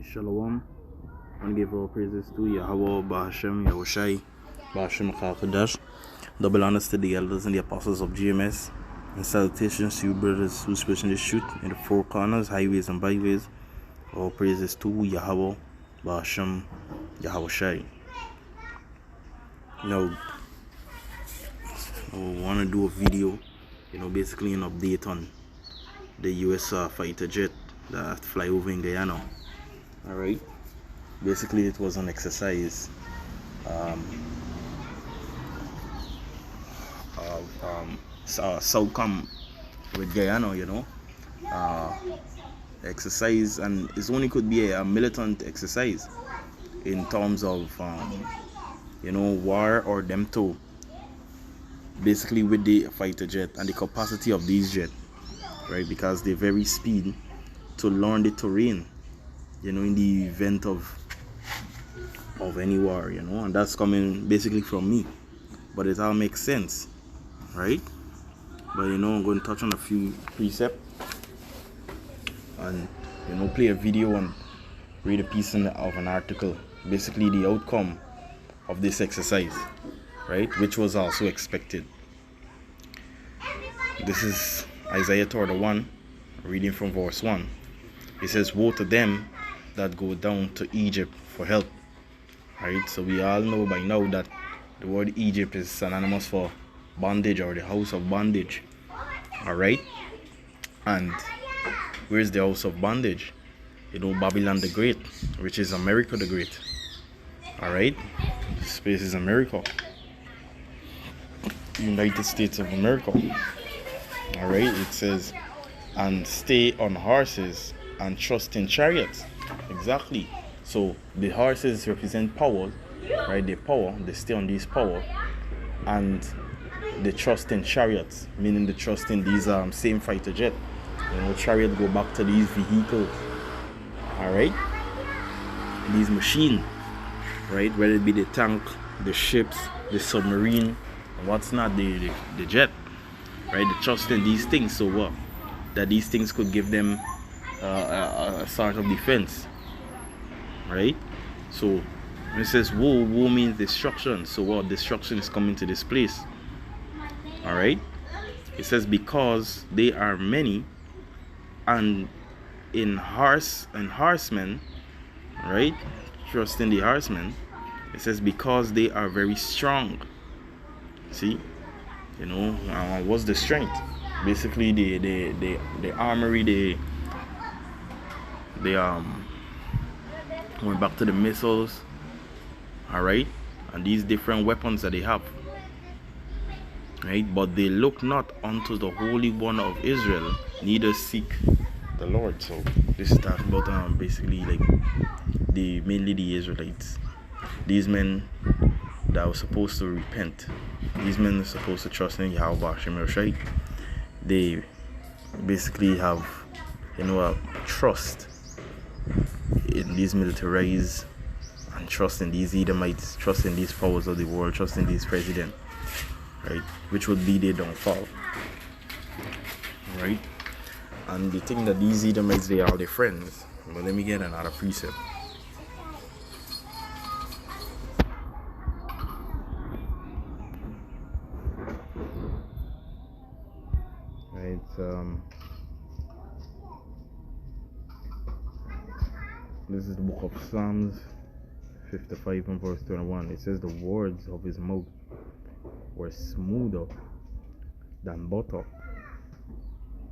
Shalom, and give all praises to Yahweh, Bahashem, Yahushai, Bahashem Chakadash. Double honors to the elders and the apostles of GMS, and salutations to you brothers who pushing the shoot in the four corners, highways and byways. All praises to Yahweh, Bahashem, Yahushai. Now, I want to do a video, basically an update on the US fighter jet that fly over in Guyana. Alright, basically it was an exercise Southcom with Guyana, exercise, and it only could be a militant exercise in terms of war or them two, basically with the fighter jet and the capacity of these jets, right? Because they're very speed to learn the terrain, in the event of any war, and that's coming basically from me, but it all makes sense, right? But I'm going to touch on a few precepts and play a video and read a piece of an article, basically the outcome of this exercise, right, which was also expected. This is Isaiah 31, reading from verse 1. It says, "Woe to them that go down to Egypt for help." Right, so we all know by now that the word Egypt is synonymous for bondage or the house of bondage. Alright, and where's the house of bondage? Babylon the Great, which is America the Great. Alright, this place is America, United States of America. Alright, it says, "And stay on horses and trust in chariots." Exactly. So the horses represent power, right? The power, they stay on this power, and they trust in chariots, meaning they trust in these same fighter jet. Chariot go back to these vehicles, all right? These machines, right? Whether it be the tank, the ships, the submarine, and what's not, the jet, right? They trust in these things, so what? That these things could give them a sort of defense, right? So when it says woe, woe means destruction. So what? Destruction is coming to this place. All right, it says, "Because they are many, and in horsemen," right? Trust in the horsemen. It says, "Because they are very strong." See, what's the strength? Basically, the armory, going back to the missiles, all right, and these different weapons that they have, right? "But they look not unto the Holy One of Israel, neither seek the Lord." So this is talking about basically like mainly the Israelites, these men that were supposed to repent, these men are supposed to trust in Yahweh Shemel. They basically have a trust in these militaries, and trust in these Edomites, trust in these powers of the world, trust in these presidents, right? Which would be their downfall, right? And they think that these Edomites, they are their friends. But let me get another precept. Right, this is the book of Psalms 55 and verse 21. It says, "The words of his mouth were smoother than butter."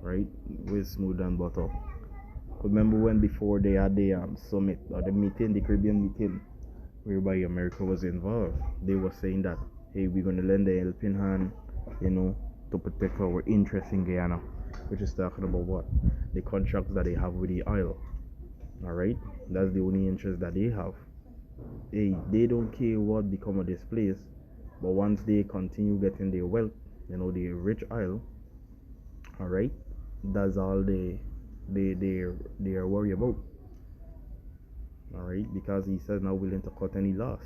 Right? Way smooth than butter. Remember when before they had the summit or the meeting, the Caribbean meeting, whereby America was involved, they were saying that, hey, we're going to lend a helping hand, to protect our interests in Guyana, which is talking about what? The contracts that they have with the oil. Alright? That's the only interest that they have. Hey, they don't care what become of this place, but once they continue getting their wealth, the rich oil, alright, that's all they are worried about. Alright, because he says not willing to cut any loss.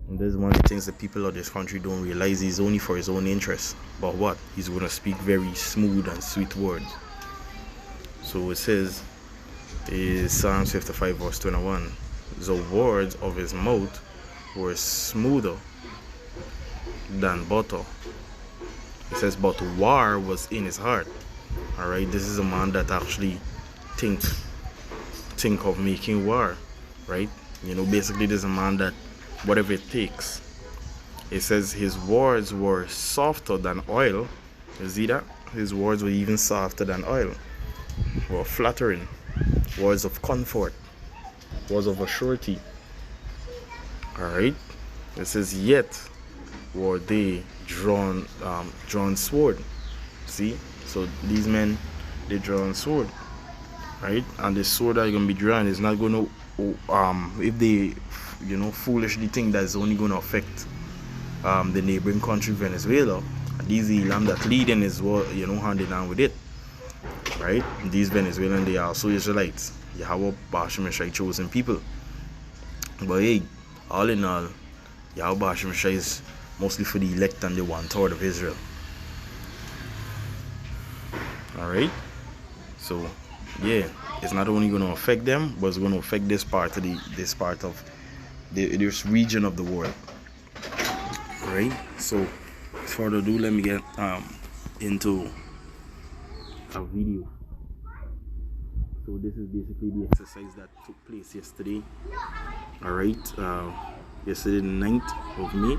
And this is one of the things that people of this country don't realize. He's only for his own interest. But what? He's going to speak very smooth and sweet words. So it says, is Psalms 55 verse 21. The words of his mouth were smoother than butter. It says, but war was in his heart. Alright, this is a man that actually think of making war, right? You know, basically this is a man that whatever it takes. It says his words were softer than oil. You see that? His words were even softer than oil. Were flattering. Words of comfort. Words of surety. Alright? It says, yet were they drawn sword. See? So these men, they drawn sword. Right? And the sword that you're gonna be drawing is not gonna if they foolishly think that it's only gonna affect the neighboring country Venezuela, these Elam that leading is what hand in hand with it. Right? These Venezuelans, they are also Israelites. Yahweh Bashim Shai chosen people. But hey, all in all, Yahweh Bashim Shai is mostly for the elect and the 1/3 of Israel. Alright? So yeah, it's not only going to affect them, but it's going to affect this part of this region of the world. Right? So, without further ado, let me get into a video. So this is basically the exercise that took place yesterday. All right, yesterday the 9th of May.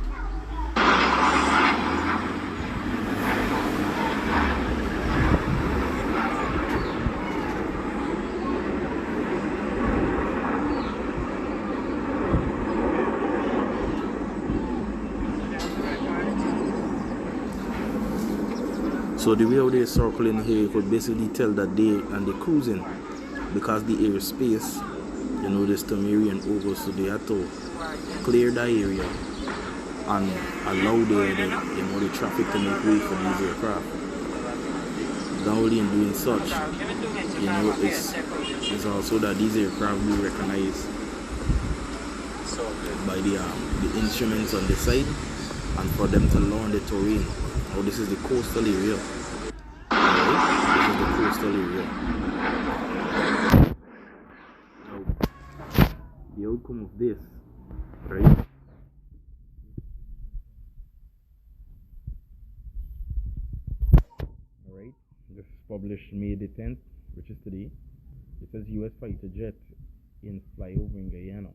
So the way how they circling here, you could basically tell that they're cruising, because the airspace, this Tamarian over, so they had to clear that area and allow the traffic to make way for these aircraft. Not only in doing such, it's also that these aircraft will be recognized by the instruments on the side, and for them to learn the terrain. Oh, this is the coastal area. Right? This is the coastal area. Now, the outcome of this, right? Alright, this is published May the 10th, which is today. It says US fighter jet in flyover in Guyana.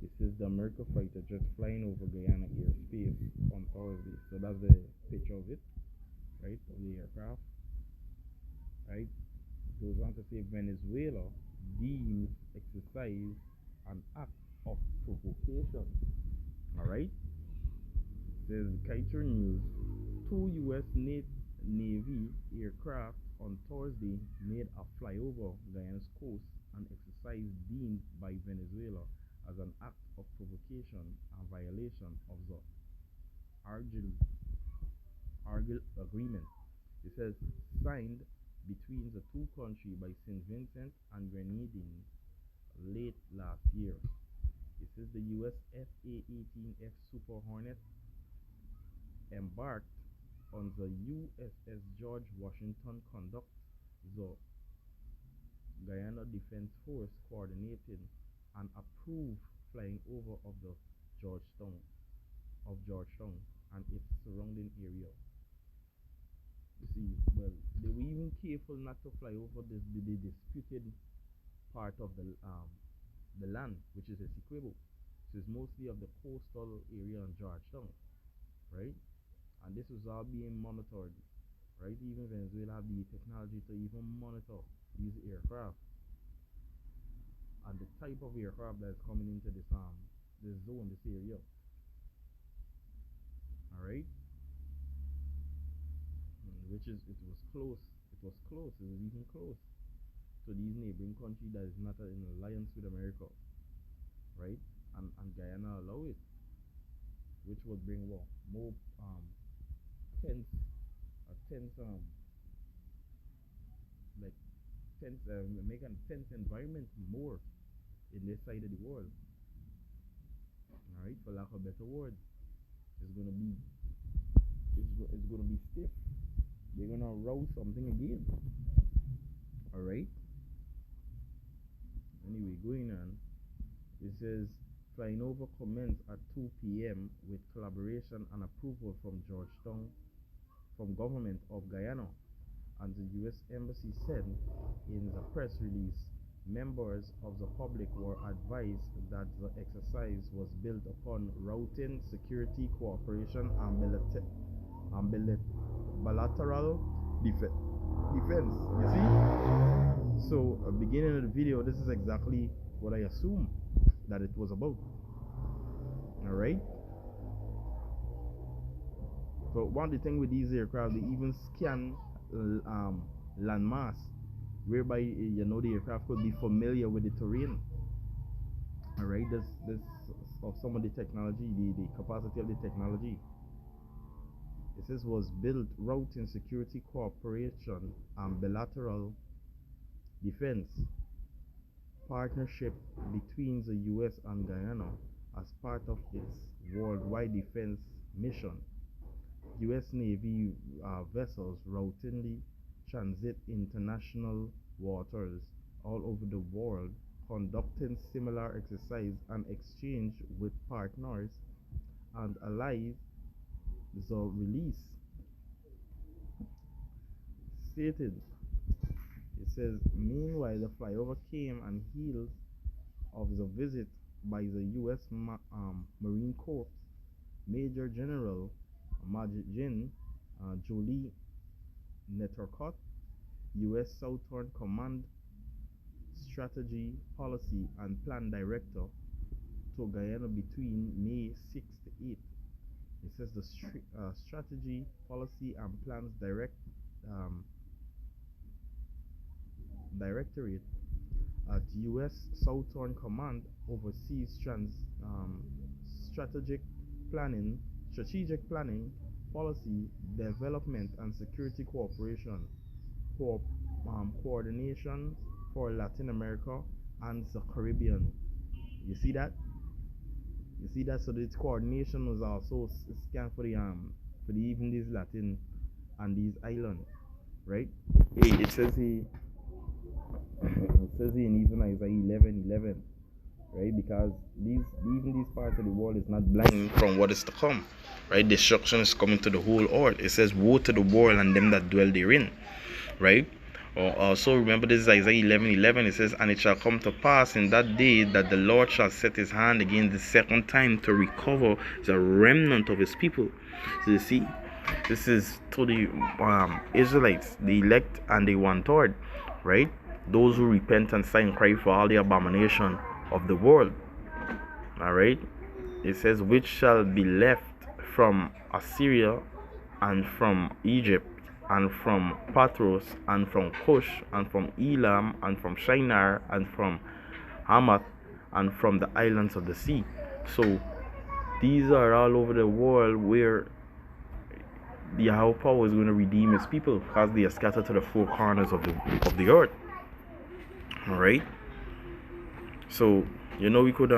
This is the American fighter jet flying over Guyana airspace on Thursday. So that's the picture of it, right, of the aircraft. Right, it goes on to say Venezuela deems exercise an act of provocation. Alright, says Kaiser News, 2 US Navy aircraft on Thursday made a flyover Guyana's coast, an exercise deemed by Venezuela as an act of provocation and violation of the Argel agreement. It says signed between the two countries by St. Vincent and Grenadines late last year. It says the US FA-18F Super Hornet embarked on the USS George Washington conduct the Guyana Defense Force coordinated and approved flying over of the Georgetown and its surrounding area. You see, well, they were even careful not to fly over the disputed part of the land, which is Essequibo. So it's mostly of the coastal area in Georgetown, right? And this was all being monitored, right? Even Venezuela have the technology to even monitor these aircraft and the type of aircraft that's coming into this zone, this area. Alright? Which is, it was close, it was even close to these neighboring countries that is not in alliance with America, right? And Guyana allow it, which would bring more make a tense environment more in this side of the world. Alright, for lack of better word, it's gonna be stiff. They're gonna rouse something again. Alright. Anyway, going on, it says flying over commenced at 2 p.m. with collaboration and approval from Georgetown, from government of Guyana, and the U.S. Embassy said in the press release. Members of the public were advised that the exercise was built upon routing, security cooperation, and bilateral defense. You see? So, beginning of the video, this is exactly what I assume that it was about. Alright? So, one of the things with these aircraft, they even scan landmass, whereby the aircraft could be familiar with the terrain. Alright, this of some of the technology, the capacity of the technology. It says was built routing, security cooperation, and bilateral defense partnership between the US and Guyana as part of its worldwide defense mission. US Navy vessels routinely transit international waters all over the world, conducting similar exercise and exchange with partners and allies. The release stated, it says, meanwhile, the flyover came on heels of the visit by the U.S. Marine Corps Major General Majin Jolie Nettercott, U.S. Southern Command Strategy, Policy and Plan Director to Guyana between May 6 to 8. It says the Strategy, Policy and Plans Directorate at U.S. Southern Command oversees strategic planning, policy development, and security cooperation, coordination for Latin America and the Caribbean. You see that? You see that? So this coordination was also scanned for the even these Latin and these islands, right? It says here in even Isaiah 11:11, right? Because even these parts of the world is not blind from what is to come, right? Destruction is coming to the whole earth. It says, "Woe to the world and them that dwell therein," right? Also remember, this is Isaiah 11:11. It says, "And it shall come to pass in that day that the Lord shall set his hand again the second time to recover the remnant of his people." So you see, this is to the Israelites, the elect and the one-third, right? Those who repent and sigh and cry for all the abomination of the world. Alright? It says, "Which shall be left from Assyria and from Egypt and from Patros and from Cush and from Elam and from Shinar and from Hamath and from the islands of the sea." So these are all over the world where the Yahweh power is going to redeem his people, because they are scattered to the four corners of the earth. Alright, so we could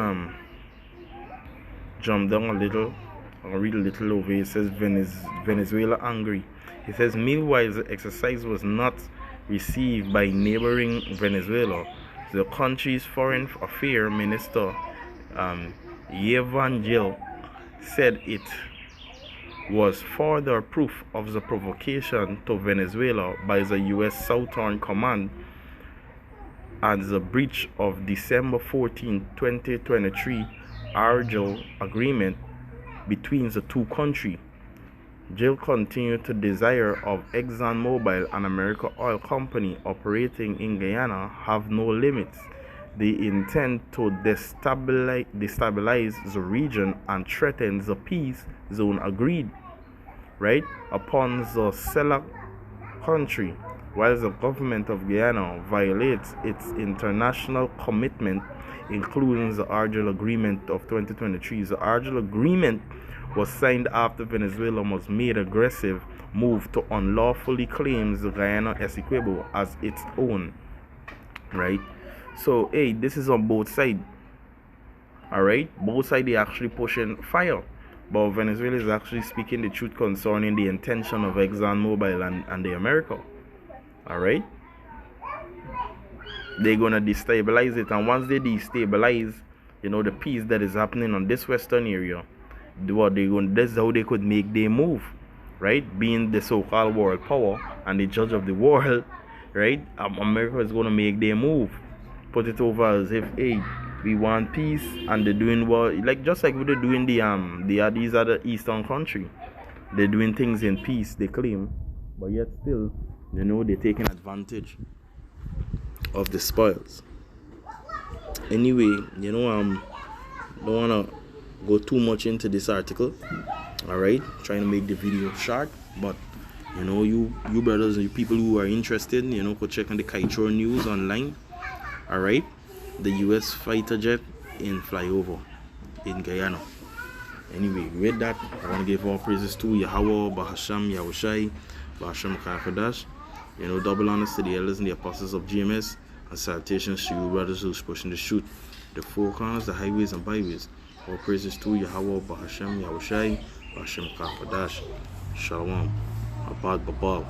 jump down a little or read a little over. It says Venezuela angry. It says, meanwhile, the exercise was not received by neighboring Venezuela. The country's foreign affairs minister Evangel said it was further proof of the provocation to Venezuela by the U.S. Southern Command and the breach of December 14, 2023 Argel agreement between the two countries. Jill continued to desire of ExxonMobil, an American oil company operating in Guyana, have no limits. They intend to destabilize the region and threaten the peace zone agreed, right, upon the select country, while the government of Guyana violates its international commitment, including the Argel Agreement of 2023. The Argel Agreement was signed after Venezuela was made aggressive move to unlawfully claim the Guyana Essequibo as its own, right? So, hey, this is on both sides, alright? Both sides, they actually pushing fire, but Venezuela is actually speaking the truth concerning the intention of ExxonMobil and the America, alright? they're gonna destabilize it, and once they destabilize, the peace that is happening on this western area, this is how they could make their move, right? Being the so-called world power and the judge of the world, right? America is gonna make their move, put it over as if, hey, we want peace, and they're doing what, just like what they're doing these other eastern country. They're doing things in peace, they claim, but yet still, they're taking advantage of the spoils. Anyway, don't wanna go too much into this article. Alright, trying to make the video short, but you brothers and you people who are interested, go check on the Kitro news online. Alright, the US fighter jet in flyover in Guyana. Anyway, with that, I want to give all praises to Yahweh, Bahasham, Yahushai, Bahasham Kafadash. Double honors to the elders and the apostles of GMS, and salutations to you brothers who's pushing the shoot, the four corners, the highways and byways. All praises to Yahweh, Bahasham, Yahushai, Bahasham Kafadash. Shalom. Abad Babal.